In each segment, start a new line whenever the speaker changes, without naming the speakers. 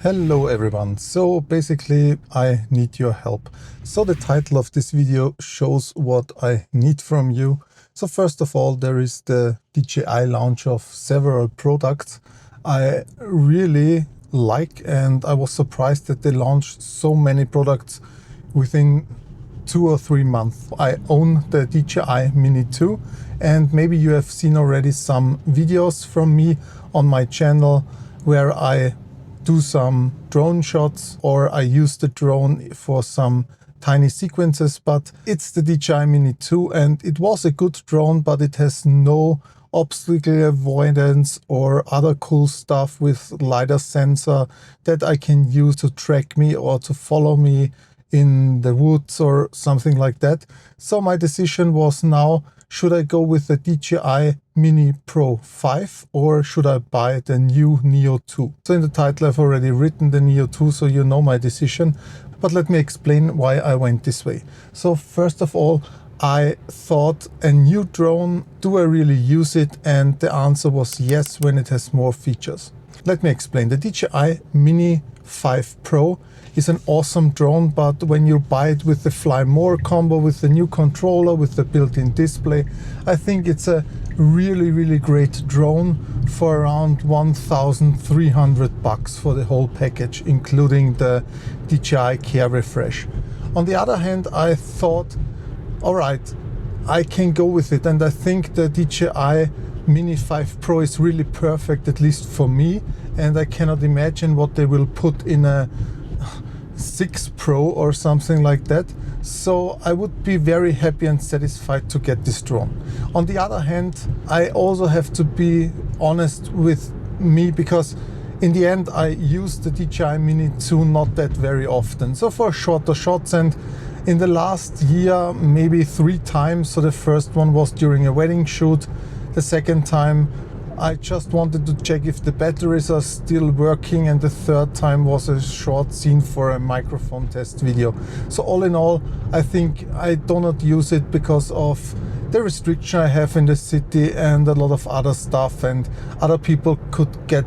Hello everyone. So basically I need your help. So the title of this video shows what I need from you. So first of all, there is the DJI launch of several products I really like, and I was surprised that they launched so many products within 2 or 3 months. I own the DJI Mini 2, and maybe you have seen already some videos from me on my channel where I do some drone shots, or I use the drone for some tiny sequences. But it's the DJI Mini 2, and it was a good drone, but it has no obstacle avoidance or other cool stuff with LiDAR sensor that I can use to track me or to follow me in the woods or something like that. So my decision was now, should I go with the DJI Mini Pro 5 or should I buy the new Neo 2? So in the title I've already written the Neo 2, so you know my decision. But let me explain why I went this way. So first of all, I thought, a new drone, do I really use it? And the answer was yes, when it has more features. Let me explain. The DJI Mini 5 Pro is an awesome drone, but when you buy it with the Fly More combo, with the new controller, with the built-in display, I think it's a really great drone for around 1,300 bucks for the whole package, including the DJI Care Refresh. On the other hand, I thought, all right, I can go with it, and I think the DJI Mini 5 Pro is really perfect, at least for me, and I cannot imagine what they will put in a 6 Pro or something like that. So I would be very happy and satisfied to get this drone. On the other hand, I also have to be honest with me, because in the end I use the DJI Mini 2 not that very often. So for shorter shots, and in the last year maybe 3 times. So the first one was during a wedding shoot. The second time I just wanted to check if the batteries are still working, and the third time was a short scene for a microphone test video. So all in all, I think I do not use it because of the restriction I have in the city and a lot of other stuff, and other people could get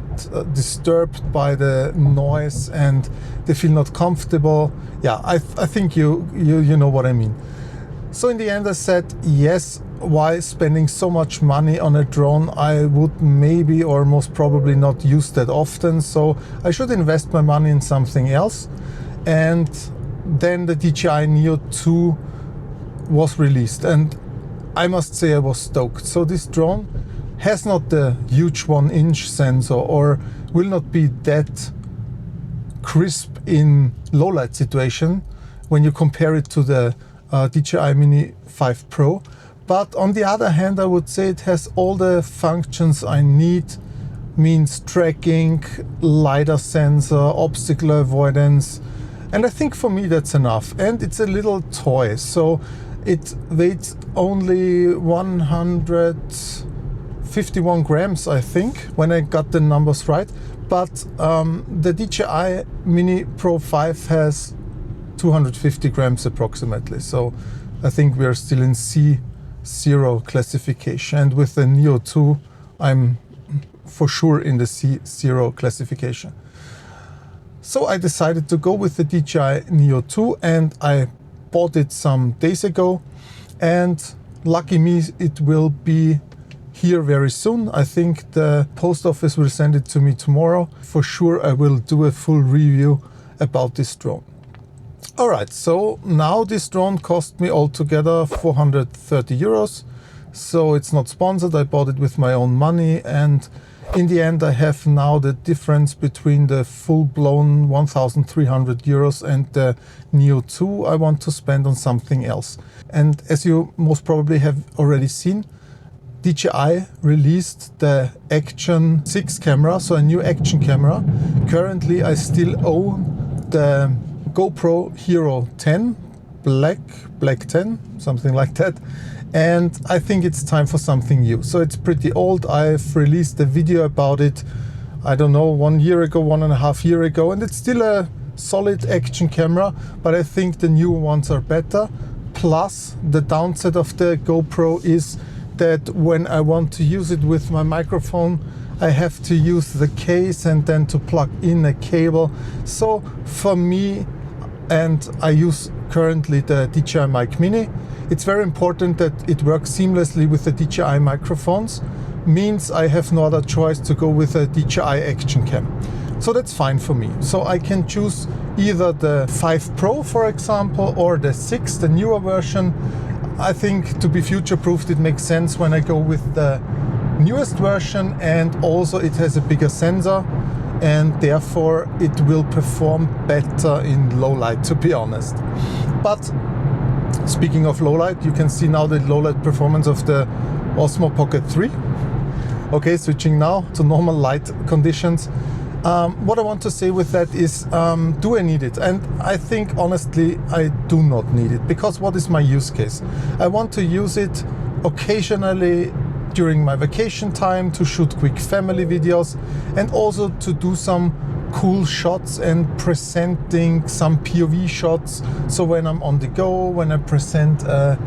disturbed by the noise and they feel not comfortable. Yeah, I think you know what I mean. So in the end I said, yes, why spending so much money on a drone I would maybe or most probably not use that often, so I should invest my money in something else. And then the DJI Neo 2 was released, and I must say I was stoked. So this drone has not the huge 1-inch sensor, or will not be that crisp in low light situation when you compare it to the DJI Mini 5 Pro. But on the other hand, I would say it has all the functions I need, means tracking, LiDAR sensor, obstacle avoidance, and I think for me that's enough. And it's a little toy, so it weighs only 151 grams, I think, when I got the numbers right. But the DJI Mini Pro 5 has 250 grams approximately, so I think we are still in C0 classification, and with the Neo 2 I'm for sure in the C0 classification. So I decided to go with the DJI Neo 2, and I bought it some days ago, and lucky me, it will be here very soon. I think the post office will send it to me tomorrow. For sure I will do a full review about this drone. Alright, so now this drone cost me altogether 430 euros. So it's not sponsored, I bought it with my own money, and in the end I have now the difference between the full-blown 1,300 euros and the Neo 2 I want to spend on something else. And as you most probably have already seen, DJI released the Action 6 camera, so a new action camera. Currently I still own the GoPro Hero 10, Black 10, something like that. And I think it's time for something new. So it's pretty old. I've released a video about it, I don't know, 1 year ago, 1.5 years ago, and it's still a solid action camera, but I think the new ones are better. Plus, the downside of the GoPro is that when I want to use it with my microphone, I have to use the case and then to plug in a cable. So for me, and I use currently the DJI Mic Mini, it's very important that it works seamlessly with the DJI microphones. Means I have no other choice to go with a DJI Action Cam. So that's fine for me. So I can choose either the 5 Pro, for example, or the 6, the newer version. I think to be future-proofed, it makes sense when I go with the newest version, and also it has a bigger sensor, and therefore it will perform better in low light, to be honest. But speaking of low light, you can see now the low light performance of the Osmo Pocket 3. Okay, switching now to normal light conditions. What I want to say with that is, do I need it? And I think honestly I do not need it, because what is my use case? I want to use it occasionally during my vacation time to shoot quick family videos, and also to do some cool shots and presenting some POV shots. So when I'm on the go, when I present a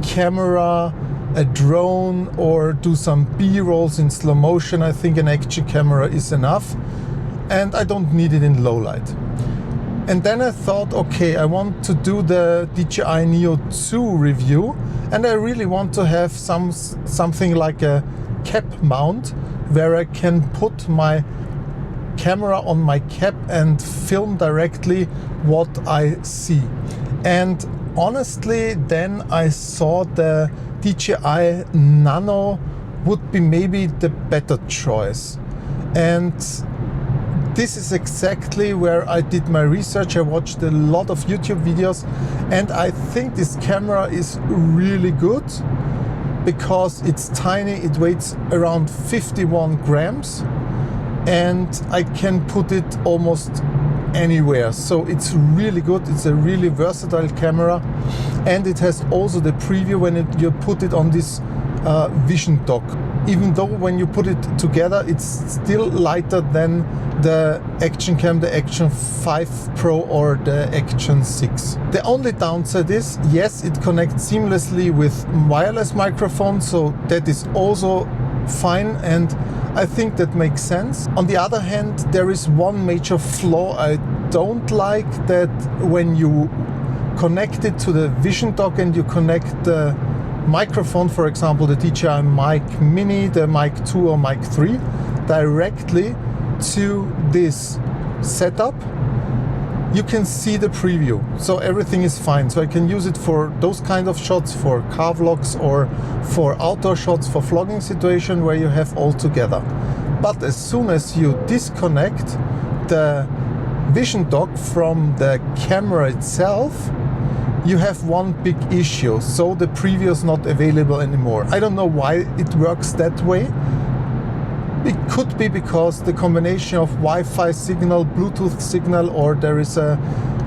camera, a drone, or do some B-rolls in slow motion, I think an action camera is enough, and I don't need it in low light. And then I thought, okay, I want to do the DJI Neo 2 review, and I really want to have something like a cap mount where I can put my camera on my cap and film directly what I see. And honestly, then I saw the DJI Nano would be maybe the better choice. And this is exactly where I did my research. I watched a lot of YouTube videos, and I think this camera is really good because it's tiny. It weighs around 51 grams, and I can put it almost anywhere. So it's really good. It's a really versatile camera, and it has also the preview when you put it on this vision dock. Even though when you put it together, it's still lighter than the Action Cam, the Action 5 Pro or the Action 6. The only downside is, yes, it connects seamlessly with wireless microphones, so that is also fine, and I think that makes sense. On the other hand, there is one major flaw I don't like, that when you connect it to the vision dock and you connect the microphone, for example the DJI Mic Mini, the Mic 2 or Mic 3, directly to this setup, you can see the preview. So everything is fine. So I can use it for those kind of shots, for car vlogs or for outdoor shots, for vlogging situation where you have all together. But as soon as you disconnect the vision dock from the camera itself, you have one big issue. So the preview is not available anymore. I don't know why it works that way. It could be because the combination of Wi-Fi signal, Bluetooth signal, or there is a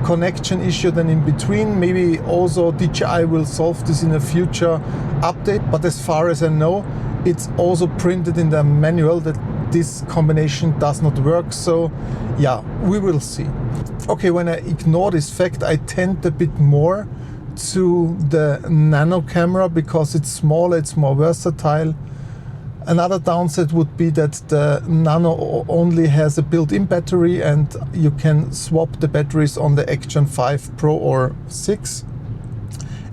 connection issue then in between. Maybe also DJI will solve this in a future update. But as far as I know, it's also printed in the manual that this combination does not work. So yeah, we will see. Okay, when I ignore this fact, I tend a bit more to the Nano camera because it's smaller, it's more versatile. Another downside would be that the Nano only has a built-in battery, and you can swap the batteries on the Action 5 Pro or 6.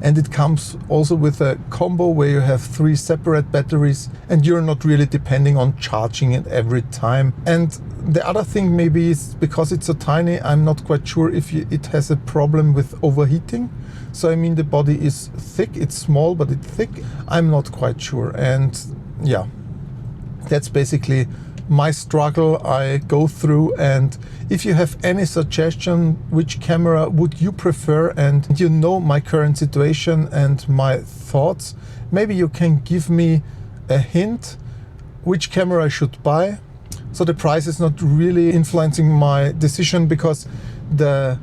And it comes also with a combo where you have 3 separate batteries, and you're not really depending on charging it every time. And the other thing maybe is because it's so tiny, I'm not quite sure if it has a problem with overheating. So I mean, the body is thick, it's small, but it's thick. I'm not quite sure. And yeah, that's basically my struggle I go through. And if you have any suggestion, which camera would you prefer, and you know my current situation and my thoughts, maybe you can give me a hint which camera I should buy. So the price is not really influencing my decision, because the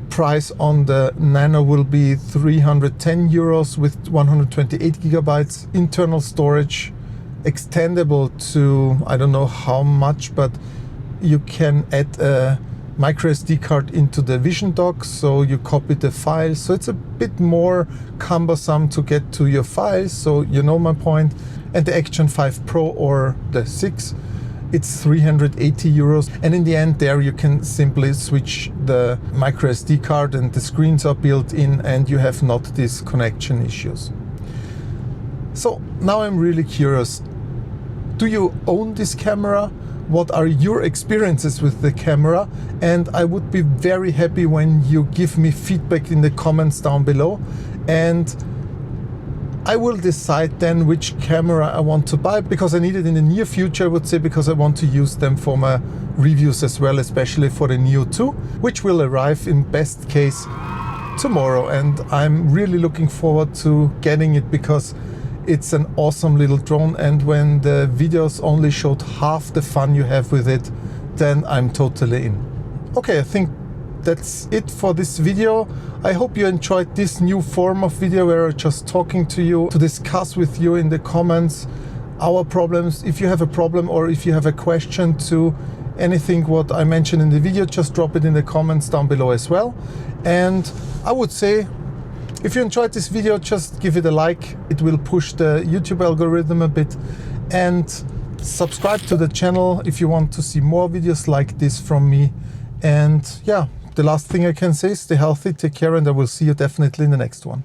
price on the Nano will be 310 euros with 128 gigabytes internal storage, extendable to I don't know how much, but you can add a micro SD card into the vision dock, so you copy the files. So it's a bit more cumbersome to get to your files, so you know my point. And the Action 5 Pro or the 6 it's 380 euros. And in the end there you can simply switch the micro SD card and the screens are built in and you have not these connection issues. So now I'm really curious. Do you own this camera? What are your experiences with the camera? And I would be very happy when you give me feedback in the comments down below. And I will decide then which camera I want to buy, because I need it in the near future, I would say, because I want to use them for my reviews as well, especially for the Neo 2, which will arrive in best case tomorrow. And I'm really looking forward to getting it because it's an awesome little drone, and when the videos only showed half the fun you have with it, then I'm totally in. Okay, I think that's it for this video. I hope you enjoyed this new form of video where I'm just talking to you, to discuss with you in the comments our problems. If you have a problem or if you have a question to anything what I mentioned in the video, just drop it in the comments down below as well. And I would say, if you enjoyed this video, just give it a like. It will push the YouTube algorithm a bit. And subscribe to the channel if you want to see more videos like this from me. And yeah, the last thing I can say is stay healthy, take care, and I will see you definitely in the next one.